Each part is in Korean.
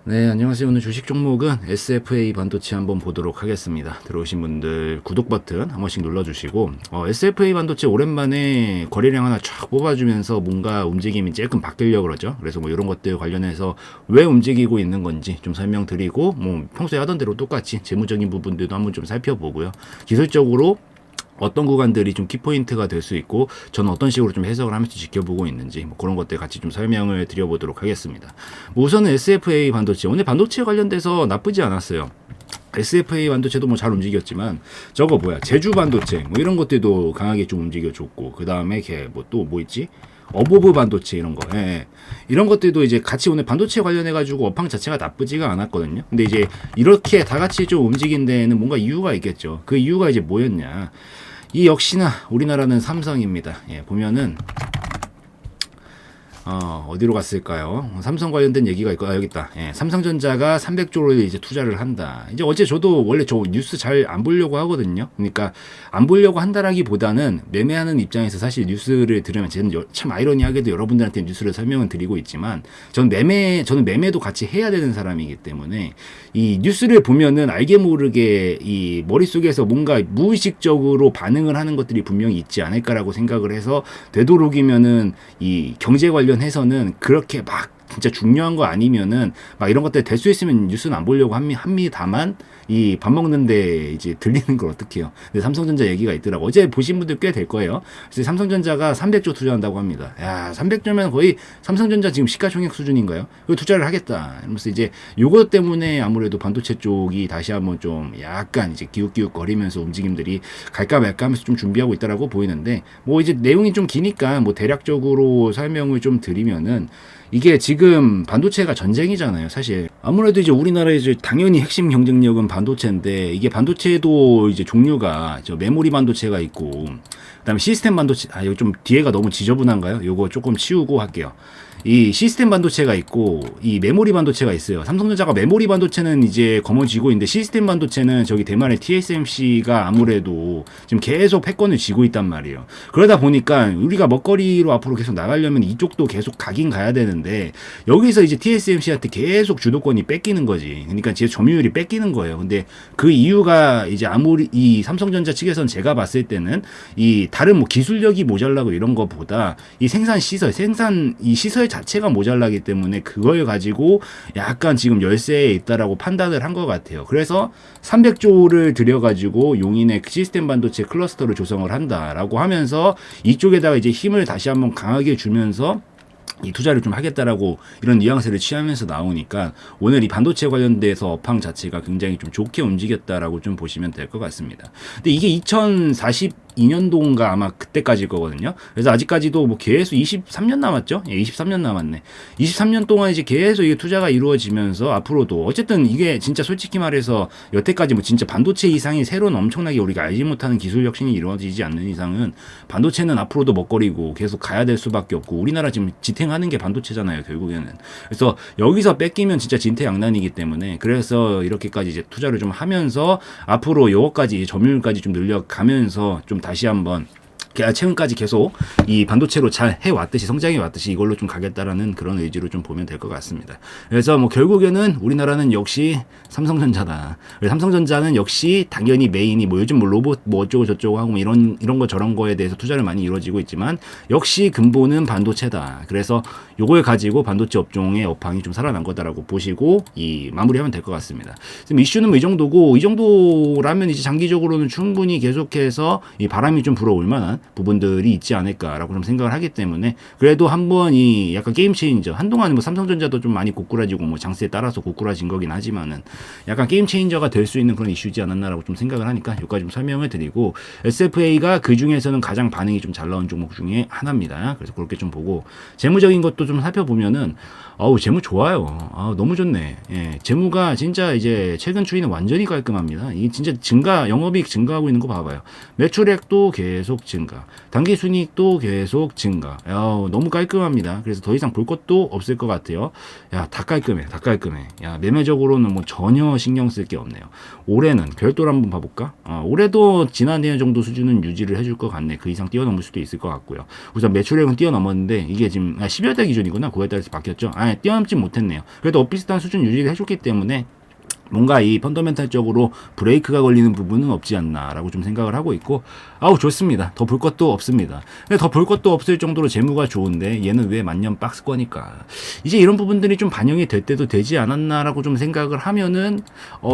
네, 안녕하세요. 오늘 주식 종목은 SFA 반도체 한번 보도록 하겠습니다. 들어오신 분들 구독 버튼 한 번씩 눌러주시고, SFA 반도체 오랜만에 거래량 하나 쫙 뽑아주면서 뭔가 움직임이 조금 바뀌려고 그러죠. 그래서 뭐 이런 것들 관련해서 왜 움직이고 있는 건지 좀 설명드리고, 뭐 평소에 하던 대로 똑같이 재무적인 부분들도 한번 좀 살펴보고요. 기술적으로 어떤 구간들이 좀 키포인트가 될 수 있고 저는 어떤 식으로 좀 해석을 하면서 지켜보고 있는지 뭐 그런 것들 같이 좀 설명을 드려보도록 하겠습니다. 뭐 우선은 SFA 반도체 오늘 반도체 관련돼서 나쁘지 않았어요. SFA 반도체도 뭐 잘 움직였지만 저거 뭐야 제주 반도체 뭐 이런 것들도 강하게 좀 움직여줬고 그 다음에 걔 뭐 또 뭐 있지 어보브 반도체 이런 거, 예. 이런 것들도 이제 같이 오늘 반도체 관련해가지고 업황 자체가 나쁘지가 않았거든요. 근데 이제 이렇게 다 같이 좀 움직인 데에는 뭔가 이유가 있겠죠. 그 이유가 이제 뭐였냐. 이 역시나 우리나라는 삼성입니다. 예, 보면은 어디로 갔을까요? 삼성 관련된 얘기가 있고, 여기 있다. 예, 삼성전자가 300조를 이제 투자를 한다. 이제 어제 저도 원래 저 뉴스 잘 안 보려고 하거든요. 그러니까 안 보려고 한다라기보다는 매매하는 입장에서 사실 뉴스를 들으면 저는 참 아이러니하게도 여러분들한테 뉴스를 설명을 드리고 있지만 저는 매매도 같이 해야 되는 사람이기 때문에 이 뉴스를 보면은 알게 모르게 이 머릿속에서 뭔가 무의식적으로 반응을 하는 것들이 분명히 있지 않을까라고 생각을 해서 되도록이면은 이 경제 관련해서는 그렇게 막 진짜 중요한 거 아니면은 막 이런 것들 될 수 있으면 뉴스는 안 보려고 합니다만 이 밥 먹는데 이제 들리는 걸 어떻게 해요? 근데 삼성전자 얘기가 있더라고. 어제 보신 분들 꽤 될 거예요. 그래서 삼성전자가 300조 투자한다고 합니다. 야, 300조면 거의 삼성전자 지금 시가총액 수준인가요? 이거 투자를 하겠다. 이러면서 이제 요것 때문에 아무래도 반도체 쪽이 다시 한번 좀 약간 이제 기웃기웃 거리면서 움직임들이 갈까 말까 하면서 좀 준비하고 있다라고 보이는데 뭐 이제 내용이 좀 기니까 뭐 대략적으로 설명을 좀 드리면은 이게 지금 반도체가 전쟁이잖아요, 사실. 아무래도 이제 우리나라의 이제 당연히 핵심 경쟁력은 반도체인데, 이게 반도체도 이제 종류가 저 메모리 반도체가 있고, 그다음에 시스템 반도체, 이거 좀 뒤에가 너무 지저분한가요? 요거 조금 치우고 할게요. 이 시스템 반도체가 있고 이 메모리 반도체가 있어요. 삼성전자가 메모리 반도체는 이제 거머쥐고 있는데 시스템 반도체는 저기 대만의 TSMC가 아무래도 지금 계속 패권을 쥐고 있단 말이에요. 그러다 보니까 우리가 먹거리로 앞으로 계속 나가려면 이쪽도 계속 가긴 가야 되는데 여기서 이제 TSMC한테 계속 주도권이 뺏기는 거지. 그러니까 제 점유율이 뺏기는 거예요. 근데 그 이유가 이제 아무리 이 삼성전자 측에서는 제가 봤을 때는 이 다른 뭐 기술력이 모자라고 이런 거보다 이 생산 이 시설 자체가 모자라기 때문에 그걸 가지고 약간 지금 열세에 있다라고 판단을 한 것 같아요. 그래서 300조를 들여가지고 용인의 시스템 반도체 클러스터를 조성을 한다라고 하면서 이쪽에다가 이제 힘을 다시 한번 강하게 주면서 이 투자를 좀 하겠다라고 이런 뉘앙스를 취하면서 나오니까 오늘 이 반도체 관련돼서 업황 자체가 굉장히 좀 좋게 움직였다라고 좀 보시면 될 것 같습니다. 근데 이게 2042년도인가 아마 그때까지일 거거든요. 그래서 아직까지도 뭐 계속 23년 남았죠? 예, 23년 남았네. 23년 동안 이제 계속 이게 투자가 이루어지면서 앞으로도 어쨌든 이게 진짜 솔직히 말해서 여태까지 뭐 진짜 반도체 이상의 새로운 엄청나게 우리가 알지 못하는 기술 혁신이 이루어지지 않는 이상은 반도체는 앞으로도 먹거리고 계속 가야 될 수밖에 없고 우리나라 지금 지탱하는 게 반도체잖아요, 결국에는. 그래서 여기서 뺏기면 진짜 진퇴양난이기 때문에 그래서 이렇게까지 이제 투자를 좀 하면서 앞으로 요거까지 점유율까지 좀 늘려가면서 좀 다시 한번 최근까지 계속 이 반도체로 잘 해왔듯이 성장해 왔듯이 이걸로 좀 가겠다라는 그런 의지로 좀 보면 될 것 같습니다. 그래서 뭐 결국에는 우리나라는 역시 삼성전자다. 삼성전자는 역시 당연히 메인이 뭐 요즘 뭐 로봇 뭐 어쩌고 저쩌고 하고 뭐 이런 거 저런 거에 대해서 투자를 많이 이루어지고 있지만 역시 근본은 반도체다. 그래서 요걸 가지고 반도체 업종의 업황이 좀 살아난 거다라고 보시고 이 마무리하면 될 것 같습니다. 지금 이슈는 뭐 이 정도고 이 정도라면 이제 장기적으로는 충분히 계속해서 이 바람이 좀 불어올 만한 부분들이 있지 않을까라고 좀 생각을 하기 때문에 그래도 한번 이 약간 게임 체인저 한동안 뭐 삼성전자도 좀 많이 고꾸라지고 뭐 장세에 따라서 고꾸라진 거긴 하지만은 약간 게임 체인저가 될 수 있는 그런 이슈지 않았나라고 좀 생각을 하니까 여기까지 좀 설명을 드리고 SFA가 그 중에서는 가장 반응이 좀 잘 나온 종목 중에 하나입니다. 그래서 그렇게 좀 보고 재무적인 것도 좀 살펴보면은 재무 좋아요. 너무 좋네. 예, 재무가 진짜 이제 최근 추이는 완전히 깔끔합니다. 이게 진짜 영업이익 증가하고 있는 거 봐봐요. 매출액도 계속 증가. 증가, 단기 순이익도 계속 증가. 야, 너무 깔끔합니다. 그래서 더 이상 볼 것도 없을 것 같아요. 야, 다 깔끔해, 다 깔끔해. 야, 매매적으로는 뭐 전혀 신경 쓸 게 없네요. 올해는 별도로 한번 봐볼까? 올해도 지난해 정도 수준은 유지를 해줄 것 같네. 그 이상 뛰어넘을 수도 있을 것 같고요. 우선 매출액은 뛰어넘었는데 이게 지금 12월달 기준이구나. 9월달에서 바뀌었죠. 뛰어넘지 못했네요. 그래도 비슷한 수준 유지를 해줬기 때문에 뭔가 이 펀더멘탈적으로 브레이크가 걸리는 부분은 없지 않나라고 좀 생각을 하고 있고, 아우 좋습니다. 더 볼 것도 없습니다. 더 볼 것도 없을 정도로 재무가 좋은데 얘는 왜 만년 박스권일까? 이제 이런 부분들이 좀 반영이 될 때도 되지 않았나라고 좀 생각을 하면은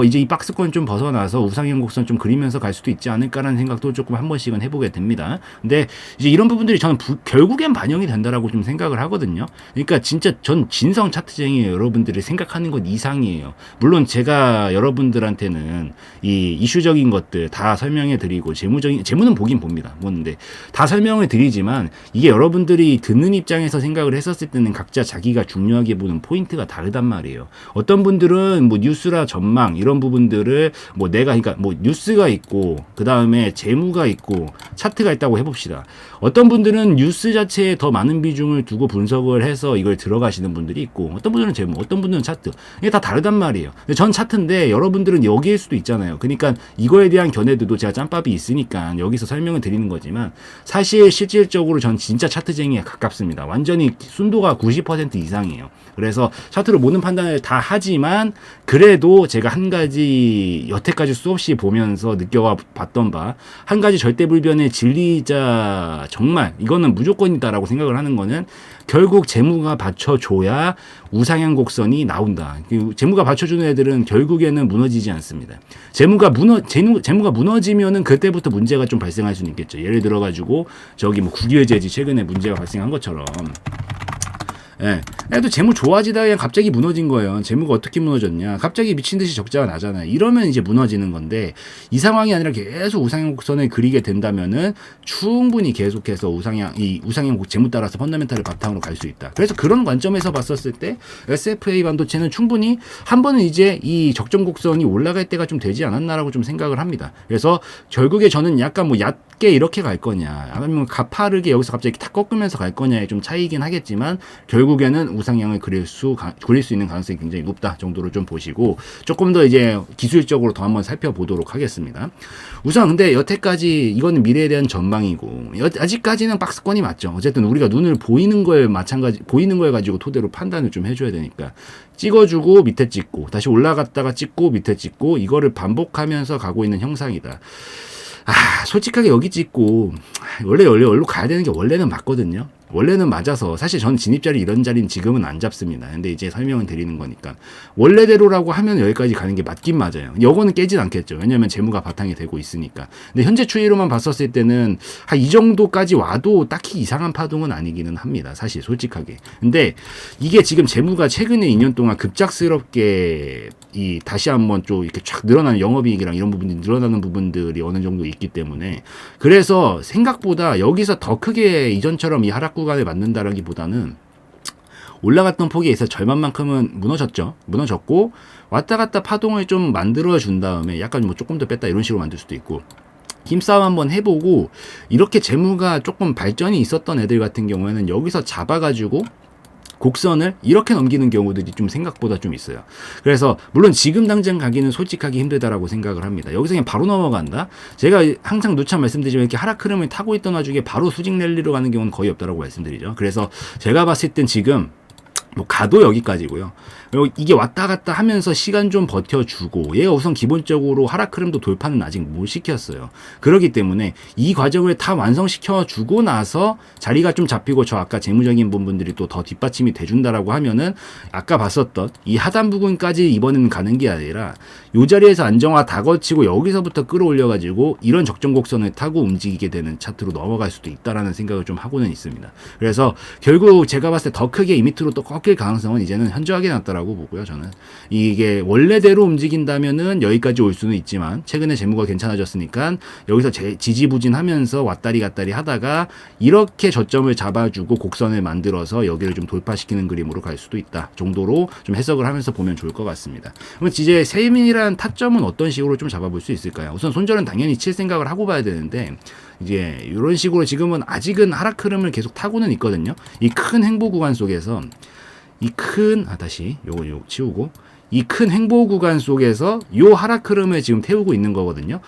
이제 이 박스권 좀 벗어나서 우상향 곡선 좀 그리면서 갈 수도 있지 않을까라는 생각도 조금 한 번씩은 해보게 됩니다. 근데 이제 이런 부분들이 저는 결국엔 반영이 된다라고 좀 생각을 하거든요. 그러니까 진짜 전 진성 차트쟁이에요. 여러분들이 생각하는 것 이상이에요. 물론 제가 여러분들한테는 이 이슈적인 것들 다 설명해 드리고 재무는 보긴 봅니다. 보는데 다 설명을 드리지만 이게 여러분들이 듣는 입장에서 생각을 했었을 때는 각자 자기가 중요하게 보는 포인트가 다르단 말이에요. 어떤 분들은 뭐 뉴스라 전망 이런 부분들을 뭐 그러니까 뭐 뉴스가 있고 그 다음에 재무가 있고 차트가 있다고 해봅시다. 어떤 분들은 뉴스 자체에 더 많은 비중을 두고 분석을 해서 이걸 들어가시는 분들이 있고, 어떤 분들은 재무, 어떤 분들은 차트. 이게 다 다르단 말이에요. 근데 전 차트인데 여러분들은 여기일 수도 있잖아요. 그러니까 이거에 대한 견해들도 제가 짬밥이 있으니까 여기서 설명을 드리는 거지만, 사실 실질적으로 전 진짜 차트쟁이에 가깝습니다. 완전히 순도가 90% 이상이에요. 그래서 차트로 모든 판단을 다 하지만 그래도 제가 한 가지 여태까지 수없이 보면서 느껴봤던 바, 한 가지 절대불변의 진리자, 정말 이거는 무조건이다라고 생각을 하는 거는 결국 재무가 받쳐줘야 우상향 곡선이 나온다. 재무가 받쳐주는 애들은 결국에는 무너지지 않습니다. 재무가 무너지면은 그때부터 문제가 좀 발생할 수는 있겠죠. 예를 들어가지고 저기 뭐 국유해제지 최근에 문제가 발생한 것처럼. 예. 또 재무 좋아지다가 갑자기 무너진 거예요. 재무가 어떻게 무너졌냐? 갑자기 미친 듯이 적자가 나잖아요. 이러면 이제 무너지는 건데, 이 상황이 아니라 계속 우상향 곡선을 그리게 된다면은 충분히 계속해서 우상향 재무 따라서 펀더멘탈을 바탕으로 갈 수 있다. 그래서 그런 관점에서 봤었을 때 SFA 반도체는 충분히 한 번은 이제 이 적정 곡선이 올라갈 때가 좀 되지 않았나라고 좀 생각을 합니다. 그래서 결국에 저는 약간 뭐 얕게 이렇게 갈 거냐, 아니면 가파르게 여기서 갑자기 탁 꺾으면서 갈 거냐의 좀 차이긴 하겠지만, 결국에는 우상향을 그릴 수 있는 가능성이 굉장히 높다 정도로 좀 보시고, 조금 더 이제 기술적으로 더 한번 살펴보도록 하겠습니다. 우선 근데 여태까지 이거는 미래에 대한 전망이고, 아직까지는 박스권이 맞죠. 어쨌든 우리가 눈을 보이는 걸 가지고 토대로 판단을 좀 해줘야 되니까, 찍어주고 밑에 찍고 다시 올라갔다가 찍고 밑에 찍고 이거를 반복하면서 가고 있는 형상이다. 솔직하게 여기 찍고 원래 여기로 가야 되는 게 원래는 맞거든요. 원래는 맞아서 사실 전 진입자리 이런 자리는 지금은 안 잡습니다. 근데 이제 설명을 드리는 거니까 원래대로라고 하면 여기까지 가는 게 맞긴 맞아요. 이거는 깨진 않겠죠. 왜냐하면 재무가 바탕이 되고 있으니까. 근데 현재 추이로만 봤었을 때는 한 이 정도까지 와도 딱히 이상한 파동은 아니기는 합니다. 사실 솔직하게. 근데 이게 지금 재무가 최근에 2년 동안 급작스럽게 다시 한번 좀 이렇게 쫙 늘어나는 영업이익이랑 이런 부분이 늘어나는 부분들이 어느 정도 있기 때문에, 그래서 생각보다 여기서 더 크게 이전처럼 이 하락 구간을 맞는다라기보다는 올라갔던 폭에 있어 절반만큼은 무너졌고 왔다 갔다 파동을 좀 만들어 준 다음에 약간 뭐 조금 더 뺐다 이런 식으로 만들 수도 있고, 힘싸움 한번 해보고, 이렇게 재무가 조금 발전이 있었던 애들 같은 경우에는 여기서 잡아가지고 곡선을 이렇게 넘기는 경우들이 좀 생각보다 좀 있어요. 그래서 물론 지금 당장 가기는 솔직하게 힘들다라고 생각을 합니다. 여기서 그냥 바로 넘어간다? 제가 항상 누차 말씀드리지만 이렇게 하락 흐름을 타고 있던 와중에 바로 수직 랠리로 가는 경우는 거의 없다라고 말씀드리죠. 그래서 제가 봤을 땐 지금 뭐 가도 여기까지고요. 그리고 이게 왔다 갔다 하면서 시간 좀 버텨주고, 얘가 우선 기본적으로 하락 흐름도 돌파는 아직 못 시켰어요. 그렇기 때문에 이 과정을 다 완성시켜주고 나서 자리가 좀 잡히고, 저 아까 재무적인 부분들이 또 더 뒷받침이 돼준다라고 하면은 아까 봤었던 이 하단 부분까지 이번에는 가는 게 아니라 이 자리에서 안정화 다 거치고 여기서부터 끌어올려가지고 이런 적정 곡선을 타고 움직이게 되는 차트로 넘어갈 수도 있다라는 생각을 좀 하고는 있습니다. 그래서 결국 제가 봤을 때 더 크게 이 밑으로 또 꺾일 가능성은 이제는 현저하게 낮다라고 있다라고 보고요. 저는 이게 원래대로 움직인다면은 여기까지 올 수는 있지만 최근에 재무가 괜찮아졌으니까 여기서 지지부진하면서 왔다리 갔다리 하다가 이렇게 저점을 잡아주고 곡선을 만들어서 여기를 좀 돌파시키는 그림으로 갈 수도 있다 정도로 좀 해석을 하면서 보면 좋을 것 같습니다. 그럼 이제 세밀한 타점은 어떤 식으로 좀 잡아볼 수 있을까요? 우선 손절은 당연히 칠 생각을 하고 봐야 되는데 이제 이런 식으로 지금은 아직은 하락 흐름을 계속 타고는 있거든요. 이 큰 횡보 구간 속에서 요거 치우고 이 큰 횡보 구간 속에서 요 하락 흐름을 지금 태우고 있는 거거든요.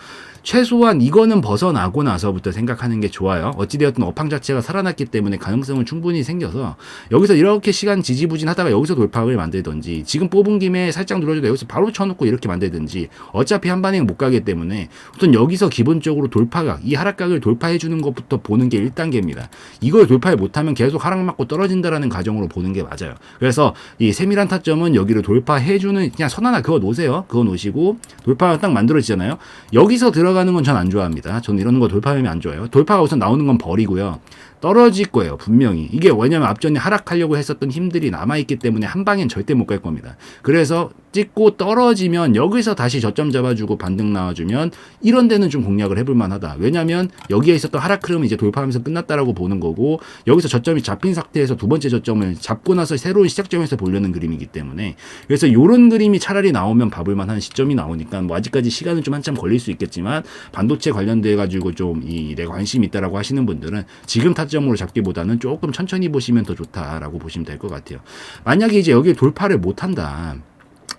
최소한 이거는 벗어나고 나서부터 생각하는 게 좋아요. 어찌되었든 업황 자체가 살아났기 때문에 가능성은 충분히 생겨서 여기서 이렇게 시간 지지부진하다가 여기서 돌파를 만들든지 지금 뽑은 김에 살짝 눌러줘도 여기서 바로 쳐놓고 이렇게 만들든지 어차피 한 반응 못 가기 때문에 우선 여기서 기본적으로 돌파각 이 하락각을 돌파해주는 것부터 보는 게 1단계입니다. 이걸 돌파를 못하면 계속 하락 맞고 떨어진다라는 가정으로 보는 게 맞아요. 그래서 이 세밀한 타점은 여기를 돌파해주는 그냥 선 하나 그거 놓으세요. 그거 놓으시고 돌파가 딱 만들어지잖아요. 여기서 들어가는 건 전 안 좋아합니다. 저는 이런 거 돌파하면 안 좋아요. 돌파가 우선 나오는 건 버리고요. 떨어질 거예요. 분명히. 이게 왜냐면 앞전에 하락하려고 했었던 힘들이 남아있기 때문에 한 방엔 절대 못 갈 겁니다. 그래서 찍고 떨어지면 여기서 다시 저점 잡아주고 반등 나와주면 이런 데는 좀 공략을 해볼 만하다. 왜냐면 여기에 있었던 하락 흐름은 이제 돌파하면서 끝났다라고 보는 거고 여기서 저점이 잡힌 상태에서 두 번째 저점을 잡고 나서 새로운 시작점에서 보려는 그림이기 때문에 그래서 이런 그림이 차라리 나오면 봐볼 만한 시점이 나오니까 뭐 아직까지 시간은 좀 한참 걸릴 수 있겠지만 반도체 관련돼 가지고 좀 내가 관심이 있다라고 하시는 분들은 지금 타점으로 잡기보다는 조금 천천히 보시면 더 좋다라고 보시면 될 것 같아요. 만약에 이제 여기 돌파를 못 한다.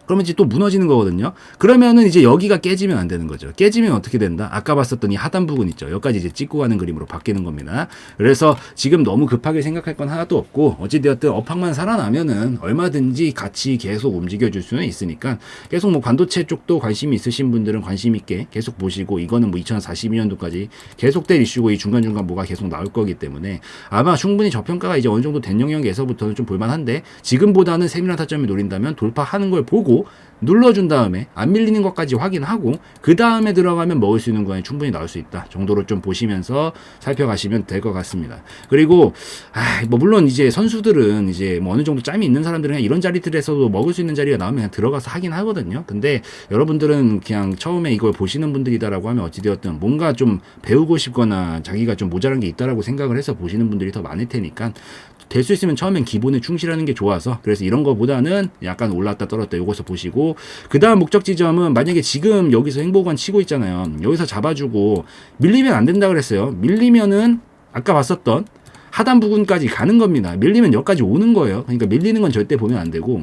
그러면 이제 또 무너지는 거거든요. 그러면은 이제 여기가 깨지면 안 되는 거죠. 깨지면 어떻게 된다? 아까 봤었던 이 하단 부분 있죠. 여기까지 이제 찍고 가는 그림으로 바뀌는 겁니다. 그래서 지금 너무 급하게 생각할 건 하나도 없고 어찌되었든 업황만 살아나면은 얼마든지 같이 계속 움직여줄 수는 있으니까 계속 뭐 반도체 쪽도 관심이 있으신 분들은 관심 있게 계속 보시고 이거는 뭐 2042년도까지 계속될 이슈고 이 중간중간 뭐가 계속 나올 거기 때문에 아마 충분히 저평가가 이제 어느 정도 된 영역에서부터는 좀 볼만한데 지금보다는 세밀한 타점이 노린다면 돌파하는 걸 보고 눌러준 다음에 안 밀리는 것까지 확인하고 그 다음에 들어가면 먹을 수 있는 구간이 충분히 나올 수 있다 정도로 좀 보시면서 살펴가시면 될 것 같습니다. 그리고 뭐 물론 이제 선수들은 이제 뭐 어느 정도 짬이 있는 사람들은 그냥 이런 자리들에서도 먹을 수 있는 자리가 나오면 그냥 들어가서 하긴 하거든요. 근데 여러분들은 그냥 처음에 이걸 보시는 분들이다라고 하면 어찌되었든 뭔가 좀 배우고 싶거나 자기가 좀 모자란 게 있다라고 생각을 해서 보시는 분들이 더 많을 테니까 될 수 있으면 처음엔 기본에 충실하는 게 좋아서 그래서 이런 거보다는 약간 올랐다 떨어졌다 요거서 보시고 그 다음 목적 지점은 만약에 지금 여기서 행보관 치고 있잖아요. 여기서 잡아주고 밀리면 안 된다 그랬어요. 밀리면은 아까 봤었던 하단 부분까지 가는 겁니다. 밀리면 여기까지 오는 거예요. 그러니까 밀리는 건 절대 보면 안 되고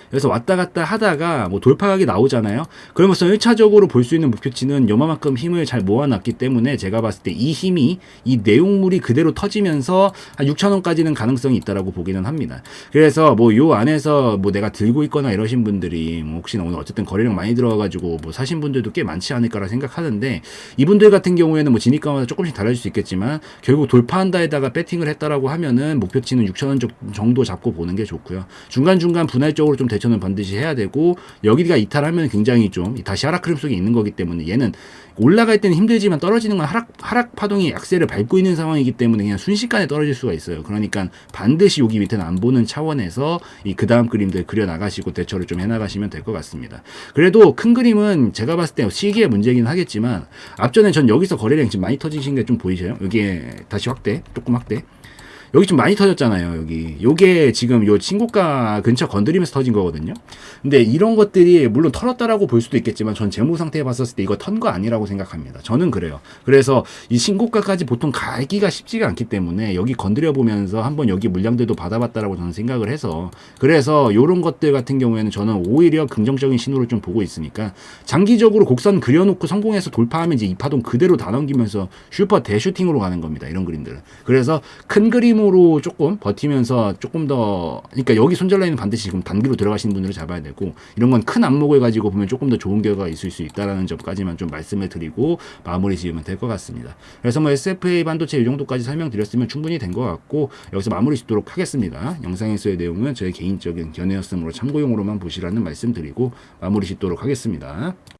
그래서 왔다 갔다 하다가 뭐 돌파각이 나오잖아요. 그러면서 1차적으로 볼 수 있는 목표치는 요만큼 힘을 잘 모아놨기 때문에 제가 봤을 때 이 힘이 이 내용물이 그대로 터지면서 한 6,000원까지는 가능성이 있다라고 보기는 합니다. 그래서 뭐 요 안에서 뭐 내가 들고 있거나 이러신 분들이 뭐 혹시나 오늘 어쨌든 거래량 많이 들어와가지고 뭐 사신 분들도 꽤 많지 않을까라 생각하는데 이분들 같은 경우에는 뭐 진입가마다 조금씩 달라질 수 있겠지만 결국 돌파한다에다가 배팅을 했다라고 하면은 목표치는 6,000원 정도 잡고 보는 게 좋고요. 중간중간 분할적으로 좀 대처는 반드시 해야 되고 여기가 이탈하면 굉장히 좀 다시 하락 흐름 속에 있는 거기 때문에 얘는 올라갈 때는 힘들지만 떨어지는 건 하락 파동이 약세를 밟고 있는 상황이기 때문에 그냥 순식간에 떨어질 수가 있어요. 그러니까 반드시 여기 밑에는 안 보는 차원에서 그 다음 그림들 그려 나가시고 대처를 좀 해나가시면 될 것 같습니다. 그래도 큰 그림은 제가 봤을 때 시기의 문제긴 하겠지만 앞전에 전 여기서 거래량 지금 많이 터지신 게 좀 보이세요? 여기에 다시 확대, 조금 확대. 여기 좀 많이 터졌잖아요. 요게 지금 요 신고가 근처 건드리면서 터진 거거든요. 근데 이런 것들이 물론 털었다라고 볼 수도 있겠지만 전 재무 상태에 봤었을 때 이거 턴 거 아니라고 생각합니다. 저는 그래요. 그래서 이 신고가까지 보통 가기가 쉽지가 않기 때문에 여기 건드려 보면서 한번 여기 물량들도 받아봤다라고 저는 생각을 해서 그래서 요런 것들 같은 경우에는 저는 오히려 긍정적인 신호를 좀 보고 있으니까 장기적으로 곡선 그려놓고 성공해서 돌파하면 이제 이 파동 그대로 다 넘기면서 슈퍼 대슈팅으로 가는 겁니다. 이런 그림들은. 그래서 큰 그림 으로 조금 버티면서 조금 더 그러니까 여기 손절 라인은 반드시 지금 단기로 들어가시는 분들을 잡아야 되고 이런 건 큰 안목을 가지고 보면 조금 더 좋은 결과가 있을 수 있다라는 점까지만 좀 말씀을 드리고 마무리 지으면 될 것 같습니다. 그래서 뭐 SFA 반도체 이 정도까지 설명드렸으면 충분히 된 것 같고 여기서 마무리 짓도록 하겠습니다. 영상에서의 내용은 저의 개인적인 견해였으므로 참고용으로만 보시라는 말씀 드리고 마무리 짓도록 하겠습니다.